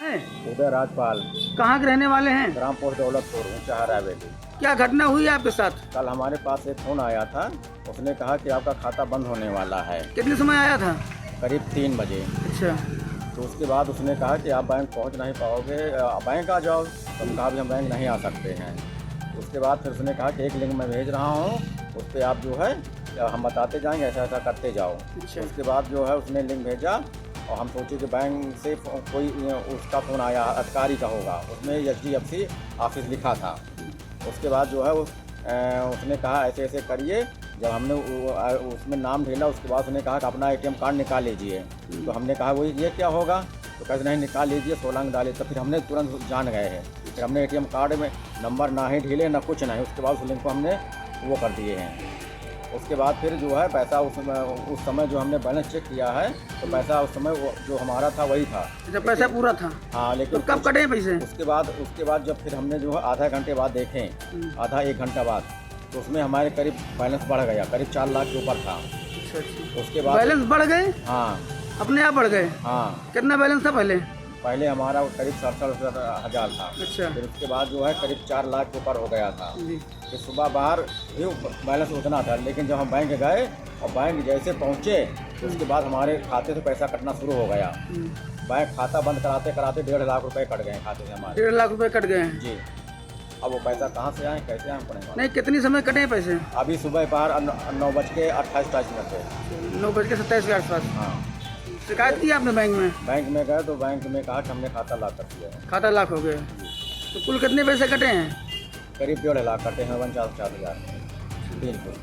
हैं? उदय राजपाल, कहाँ के रहने वाले हैं? ग्राम पोस्ट दौलतपुर, ऊंचा हवेली। क्या घटना हुई आपके साथ? कल हमारे पास एक फ़ोन आया था, उसने कहा कि आपका खाता बंद होने वाला है, कितने समय आया था? करीब 3 बजे। अच्छा। तो उसके बाद उसने कहा कि आप बैंक पहुंच नहीं पाओगे, बैंक आ जाओ। तो हम कहा भी हम बैंक नहीं आ सकते हैं। उसके बाद फिर उसने कहा कि एक लिंक मैं भेज रहा हूँ, उस पर आप जो है हम बताते जाएंगे, ऐसा ऐसा करते जाओ। अच्छा। उसके बाद जो है उसने लिंक भेजा और हम सोचे कि बैंक से कोई उसका फ़ोन आया, अधिकारी का होगा, उसमें HDFC ऑफिस लिखा था। उसके बाद जो है उसने कहा ऐसे ऐसे करिए। जब हमने उसमें नाम ढेला, उसके बाद उसने कहा कि अपना ATM कार्ड निकाल लीजिए। तो हमने कहा वही ये क्या होगा? तो कहते नहीं निकाल लीजिए, 16 अंक डाले। तो फिर हमने तुरंत जान गए हैं। फिर हमने ATM कार्ड में नंबर ना ही ढीले ना कुछ नहीं, उसके बाद उस लिंक को हमने वो कर दिए हैं। उसके बाद फिर जो है पैसा उस समय जो हमने बैलेंस चेक किया है, तो पैसा उस समय वो जो हमारा था वही था। जब पैसा पूरा था? हाँ, लेकिन तो कब कटे पैसे? उसके बाद जब फिर हमने जो है आधा घंटे बाद देखें, आधा 1 घंटा बाद, तो उसमें हमारे करीब बैलेंस बढ़ गया, करीब 4 लाख के ऊपर था। अच्छा अच्छा। उसके बाद बैलेंस बढ़ गए? हाँ अपने आप बढ़ गए? हाँ, कितना बैलेंस था पहले? पहले हमारा करीब 67 हज़ार था। अच्छा। फिर उसके बाद जो है करीब 4 लाख के ऊपर हो गया था। जी। फिर सुबह बाहर भी बैलेंस उतना था, लेकिन जब हम बैंक गए और बैंक जैसे पहुँचे, तो उसके बाद हमारे खाते से पैसा कटना शुरू हो गया। बैंक खाता बंद कराते कराते 1.5 लाख रुपए कट गए खाते से हमारे। 1.5 लाख रुपए कट गए हैं? जी। अब वो पैसा कहाँ से आए, कैसे आए पड़ेगा? नहीं, कितनी समय कटे हैं पैसे? अभी सुबह बाहर 9:28 पे। 9:27 के आसपास। हाँ, शिकायत की आपने बैंक में? बैंक में गए तो बैंक में कहा कि हमने खाता लॉक कर दिया है। खाता लाख हो गए। तो कुल कितने पैसे कटे हैं? करीब 1.5 लाख कटे हैं, 49,000 बिल्कुल।